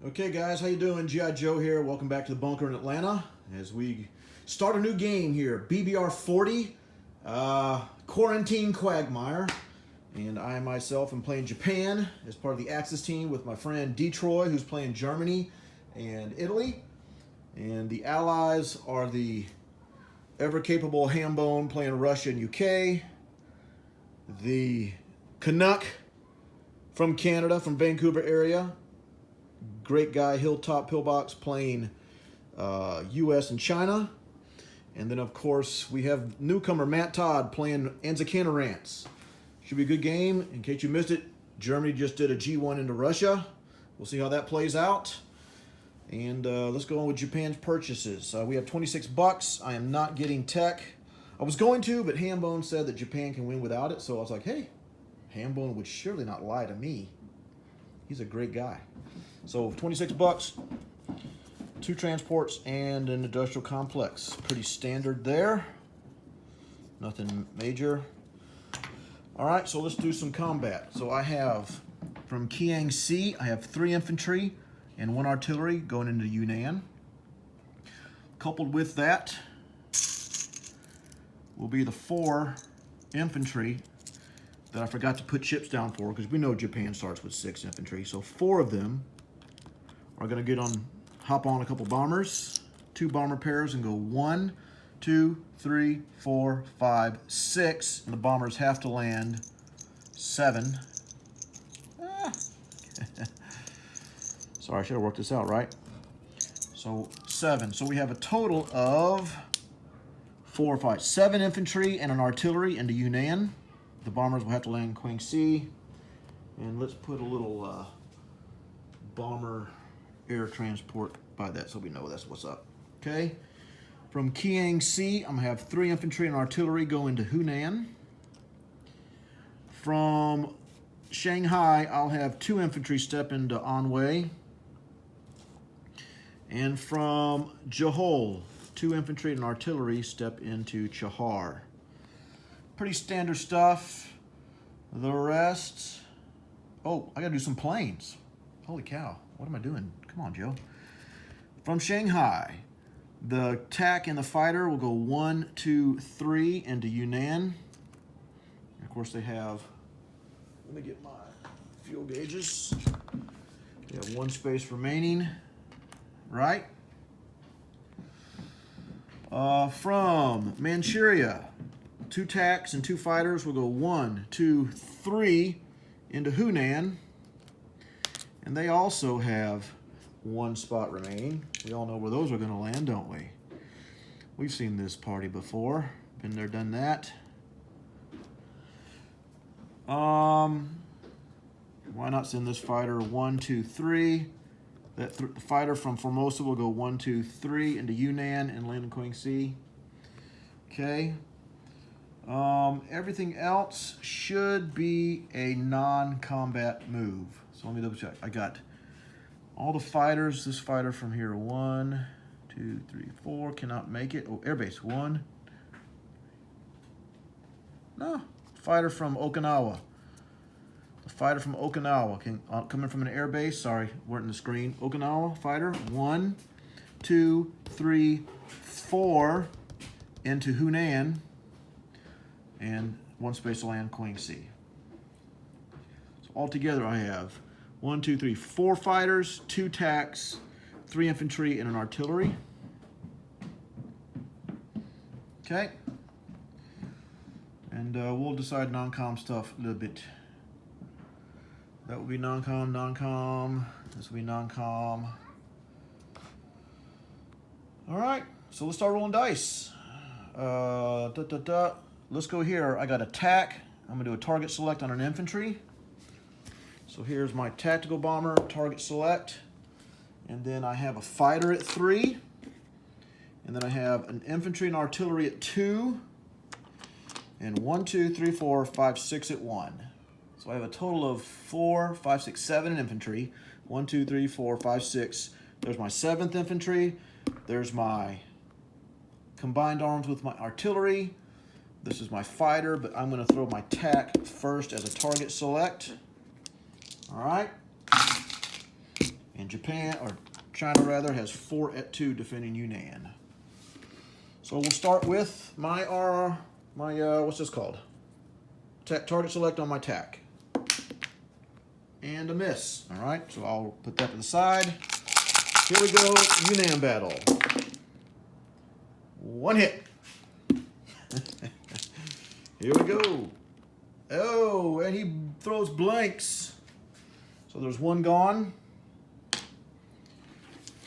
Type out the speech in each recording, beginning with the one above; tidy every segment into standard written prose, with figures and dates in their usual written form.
Okay guys, how you doing? G.I. Joe here. Welcome back to the bunker in Atlanta as we start a new game here. BBR40, Quarantine Quagmire. And I myself am playing Japan as part of the Axis team with my friend Detroit, who's playing Germany and Italy. And the allies are the ever-capable Hambone playing Russia and UK. The Canuck from Canada, from Vancouver area. Great guy, Hilltop Pillbox, playing U.S. and China. And then, of course, we have newcomer Matt Todd playing Anzakana Rants. Should be a good game. In case you missed it, Germany just did a G1 into Russia. We'll see how that plays out. And let's go on with Japan's purchases. We have 26 bucks. I am not getting tech. I was going to, but Hambone said that Japan can win without it. So I was like, hey, Hambone would surely not lie to me. He's a great guy. So 26 bucks, 2 transports, and an industrial complex. Pretty standard there. Nothing major. All right, so let's do some combat. So I have, from Kiangsi, I have 3 infantry and 1 artillery going into Yunnan. Coupled with that will be the 4 infantry that I forgot to put ships down for, because we know Japan starts with 6 infantry. So 4 of them are going to hop on a couple bombers, 2 bomber pairs, and go 1, 2, 3, 4, 5, 6. And the bombers have to land 7. Sorry, I should have worked this out, right? So 7. So we have a total of 4, 5, 7 infantry and an artillery into Yunnan. The bombers will have to land in Quagmire. And let's put a little bomber air transport by that so we know that's what's up. Okay. From Kiangsi, I'm going to have 3 infantry and artillery go into Hunan. From Shanghai, I'll have 2 infantry step into Anhui. And from Johor, 2 infantry and artillery step into Chahar. Pretty standard stuff. The rest... Oh, I got to do some planes. Holy cow. What am I doing? Come on, Joe. From Shanghai, the TAC and the fighter will go 1, 2, 3 into Yunnan. And of course, they have... Let me get my fuel gauges. They have 1 space remaining. Right? From Manchuria, 2 TACs and 2 fighters will go 1, 2, 3 into Hunan. And they also have 1 spot remaining. We all know where those are going to land, don't we? We've seen this party before. Been there, done that. Why not send this fighter 1, 2, 3? That fighter from Formosa will go 1, 2, 3 into Yunnan and land in Quagmire. Okay. Everything else should be a non-combat move. So let me double check. I got all the fighters. This fighter from here, 1, 2, 3, 4, cannot make it. Oh, airbase, 1. No, fighter from Okinawa. The fighter from Okinawa coming from an airbase. Sorry, weren't in the screen. Okinawa fighter, 1, 2, 3, 4 into Hunan. And 1 space to land Quagmire. So altogether I have 1, 2, 3, 4 fighters, 2 TACs, 3 infantry, and an artillery. Okay. And we'll decide non-com stuff a little bit. That will be non-com, non-com. This will be non-com. All right, so let's start rolling dice. Let's go here. I got a TAC. I'm going to do a target select on an infantry. So here's my tactical bomber, target select. And then I have a fighter at 3. And then I have an infantry and artillery at 2. And 1, 2, 3, 4, 5, 6 at 1. So I have a total of 4, 5, 6, 7 in infantry. 1, 2, 3, 4, 5, 6. There's my 7th infantry. There's my combined arms with my artillery. This is my fighter, but I'm going to throw my TAC first as a target select. All right. And Japan, or China rather, has 4-2 defending Yunnan. So we'll start with my what's this called? Target select on my tack. And a miss. All right, so I'll put that to the side. Here we go, Yunnan battle. One hit. Here we go. Oh, and he throws blanks. So there's one gone.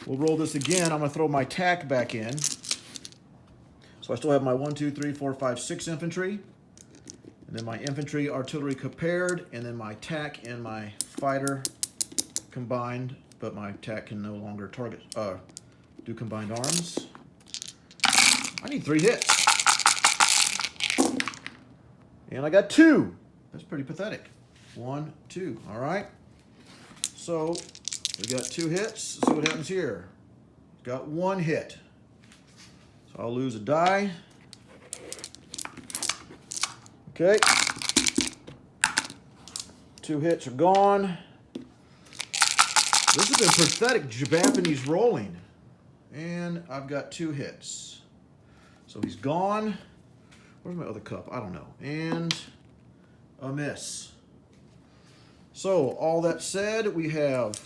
We'll roll this again. I'm going to throw my tack back in. So I still have my 1, 2, 3, 4, 5, 6 infantry. And then my infantry, artillery compared, and then my tack and my fighter combined, but my tack can no longer do combined arms. I need 3 hits. And I got 2. That's pretty pathetic. 1, 2. All right. So we got 2 hits. Let's see what happens here. Got 1 hit. So I'll lose a die. Okay. 2 hits are gone. This has been pathetic Japanese rolling. And I've got 2 hits. So he's gone. Where's my other cup? I don't know. And a miss. So all that said, we have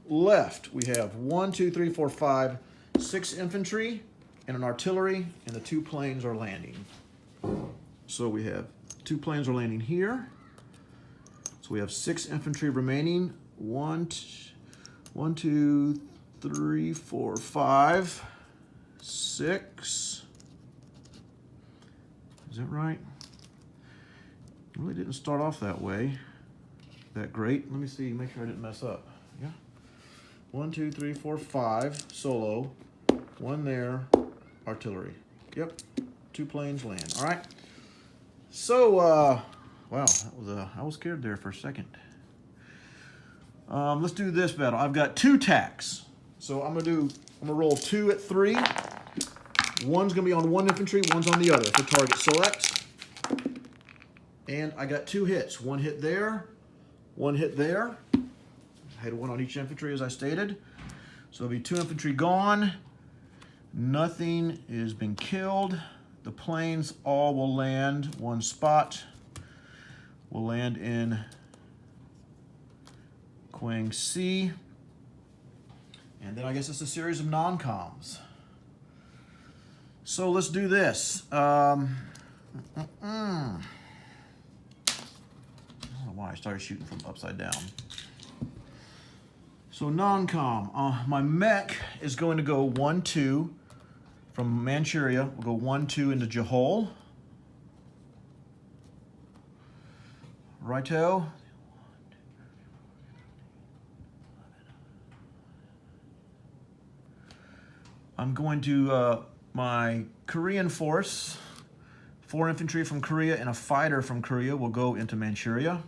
1, 2, 3, 4, 5, 6 infantry and an artillery, and the 2 planes are landing. So we have 2 planes are landing here. So we have 6 infantry remaining. 1, 2, 3, 4, 5, 6. Is that right? It really didn't start off that way. That great. Let me see, make sure I didn't mess up. Yeah. 1, 2, 3, 4, 5 solo. 1 there, artillery. Yep. 2 planes land. All right. So, wow, that was I was scared there for a second. Let's do this battle. I've got 2 tacks. So I'm gonna roll 2 at 3. One's gonna be on 1 infantry, one's on the other for target select. And I got 2 hits. 1 hit there, 1 hit there. I had 1 on each infantry as I stated. So there'll be 2 infantry gone. Nothing has been killed. The planes all will land 1 spot. Will land in Quagmire. And then I guess it's a series of non-coms. So let's do this. I don't know why I started shooting from upside down. So non-com. My mech is going to go 1, 2 from Manchuria. We'll go 1, 2 into Johor. Righto. I'm going to my Korean force, 4 infantry from Korea and a fighter from Korea will go into Manchuria.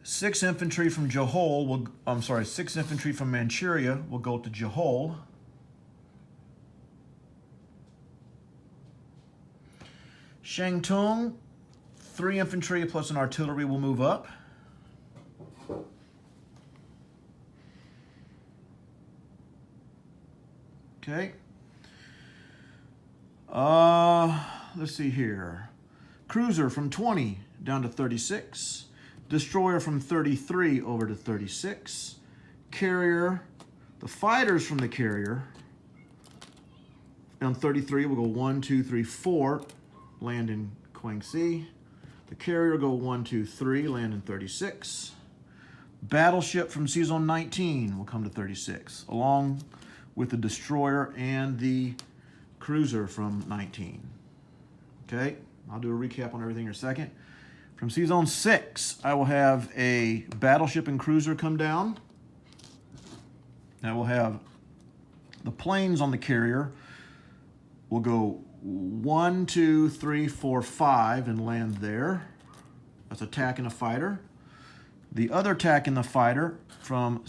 6 infantry from Johor will, 6 infantry from Manchuria will go to Johor. Shantung, 3 infantry plus an artillery will move up. Okay. Let's see here. Cruiser from 20 down to 36. Destroyer from 33 over to 36. Carrier, the fighters from the carrier on 33 will go 1, 2, 3, 4, land in Quagmire. The carrier will go 1, 2, 3, land in 36. Battleship from Season 19 will come to 36, along with the destroyer and the cruiser from 19. Okay, I'll do a recap on everything in a second. From Season 6, I will have a battleship and cruiser come down. I will have the planes on the carrier will go 1, 2, 3, 4, 5 and land there. That's a tack and a fighter. The other tack and the fighter from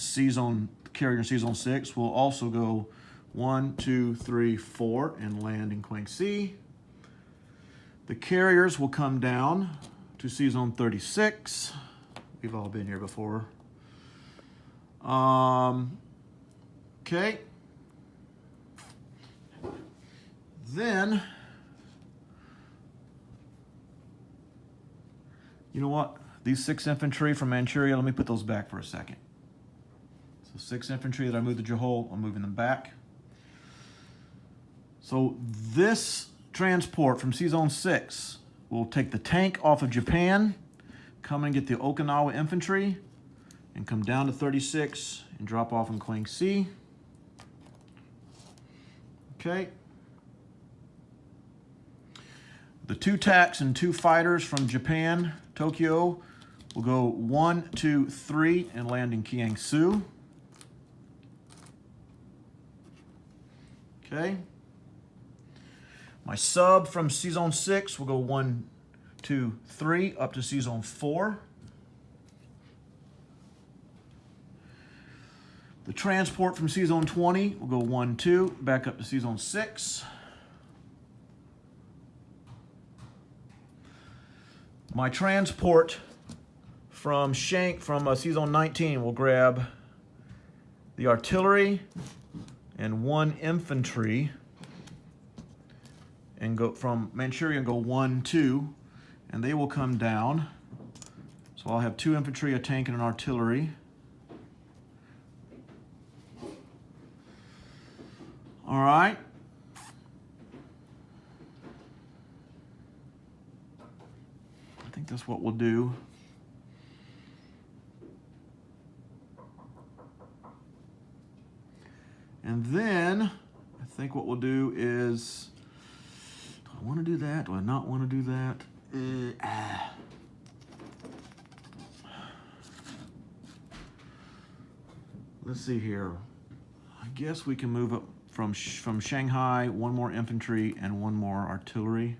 carrier in Season 6 will also go 1, 2, 3, 4 and land in Quagmire. The carriers will come down to Season 36. We've all been here before. Okay. Then, you know what? These 6 infantry from Manchuria, let me put those back for a second. So 6 infantry that I moved to Johol, I'm moving them back. So this transport from C-Zone 6 will take the tank off of Japan, come and get the Okinawa infantry, and come down to 36 and drop off in Quagmire. Okay. The 2 TACs and 2 fighters from Japan, Tokyo, will go 1, 2, 3 and land in Kiangsu. Okay. My sub from C-Zone 6 will go 1, 2, 3 up to C-Zone 4. The transport from C-Zone 20 will go 1, 2 back up to C-Zone 6. My transport from C-Zone 19 will grab the artillery and 1 infantry and go from Manchuria and go 1, 2, and they will come down. So I'll have 2 infantry, a tank, and an artillery. All right. I think that's what we'll do. And then I think what we'll do is, do I want to do that? Do I not want to do that? Let's see here. I guess we can move up from Shanghai, 1 more infantry and 1 more artillery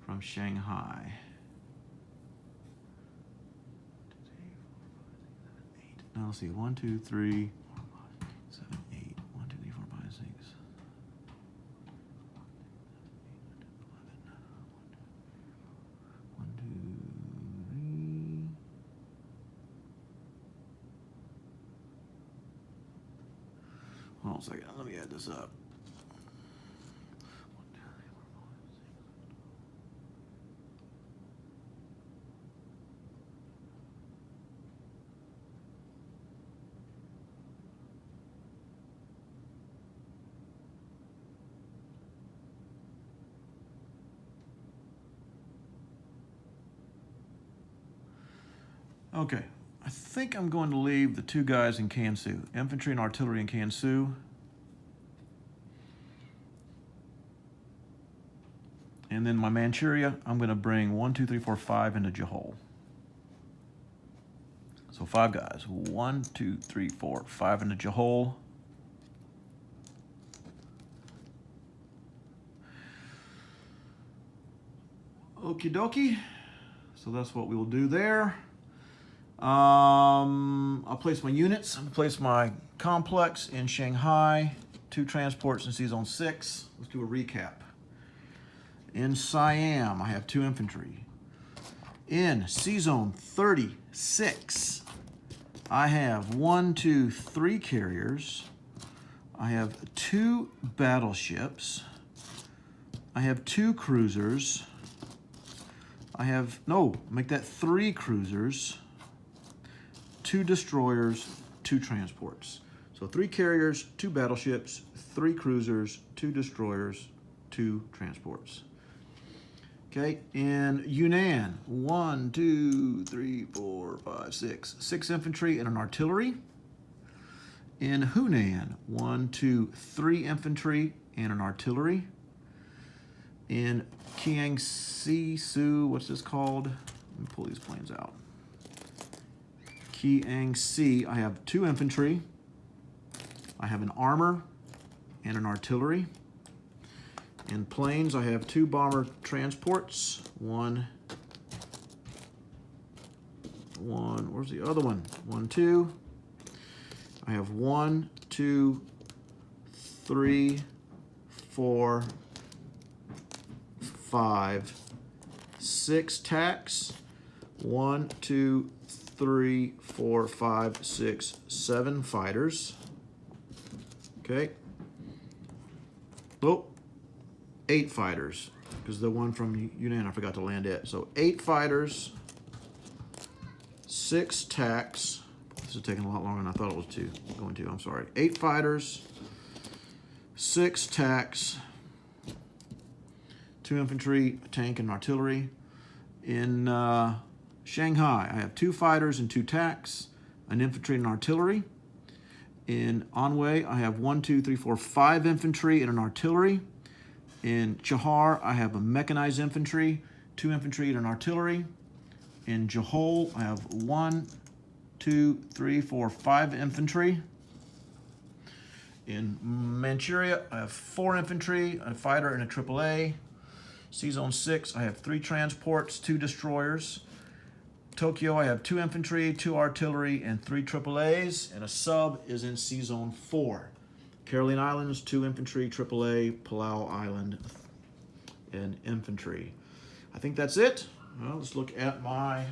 from Shanghai. Now let's see, 1, 2, 3, 4, 5, 6, 7, 8. 1, 2, 3, 4, 5, 6. 1, 2, 3. Hold on a second, let me add this up. 1, 2, 3, 4, 5, 6. Okay, I think I'm going to leave the 2 guys in Kiangsu, infantry and artillery in Kiangsu. And then my Manchuria, I'm going to bring 1, 2, 3, 4, 5 into Johol. So 5 guys, 1, 2, 3, 4, 5 into Johol. Okie dokie. So that's what we will do there. I'll place my units. I'll place my complex in Shanghai, 2 transports in C-Zone 6. Let's do a recap. In Siam, I have 2 infantry. In C-Zone 36, I have 1, 2, 3 carriers. I have 2 battleships. I have 2 cruisers. Make that 3 cruisers. 2 destroyers, 2 transports. So 3 carriers, 2 battleships, 3 cruisers, 2 destroyers, 2 transports. Okay, in Yunnan, 1, 2, 3, 4, 5, 6. 6 infantry and an artillery. In Hunan, 1, 2, 3 infantry and an artillery. In Kiangsu, what's this called? Let me pull these planes out. Kiangsu, I have 2 infantry. I have an armor and an artillery. In planes, I have 2 bomber transports. One, where's the other one? 1, 2. I have 1, 2, 3, 4, 5, 6 TACs, 1, 2, 3, 4, 5, 6, 7 fighters. Okay. Oh, 8 fighters, because the one from Yunnan I forgot to land it. So 8 fighters, 6 tacks. This is taking a lot longer than I thought it was going to. I'm sorry. 8 fighters, 6 tacks, 2 infantry, a tank, and artillery. In Shanghai, I have 2 fighters and 2 tacks, an infantry and artillery. In Anhui, I have 1, 2, 3, 4, 5 infantry and an artillery. In Chahar, I have a mechanized infantry, 2 infantry and an artillery. In Johol, I have 1, 2, 3, 4, 5 infantry. In Manchuria, I have 4 infantry, a fighter, and a AAA. C-Zone 6, I have 3 transports, 2 destroyers. Tokyo, I have 2 infantry, 2 artillery, and 3 AAAs. And a sub is in C-Zone 4. Caroline Islands, 2 infantry, AAA, Palau Island, and infantry. I think that's it. Well, let's look at my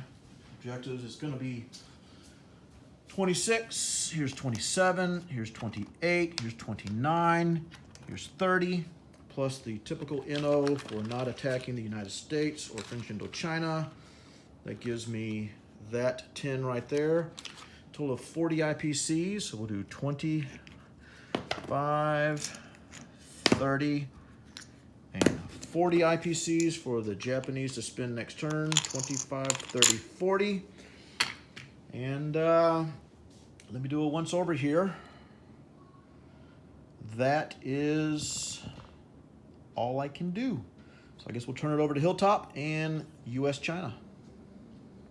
objectives. It's going to be 26, here's 27, here's 28, here's 29, here's 30, plus the typical NO for not attacking the United States or French Indochina. That gives me that 10 right there. Total of 40 IPCs, so we'll do 25, 30, and 40 IPCs for the Japanese to spend next turn. 25, 30, 40. And let me do a once over here. That is all I can do. So I guess we'll turn it over to Hilltop and US China.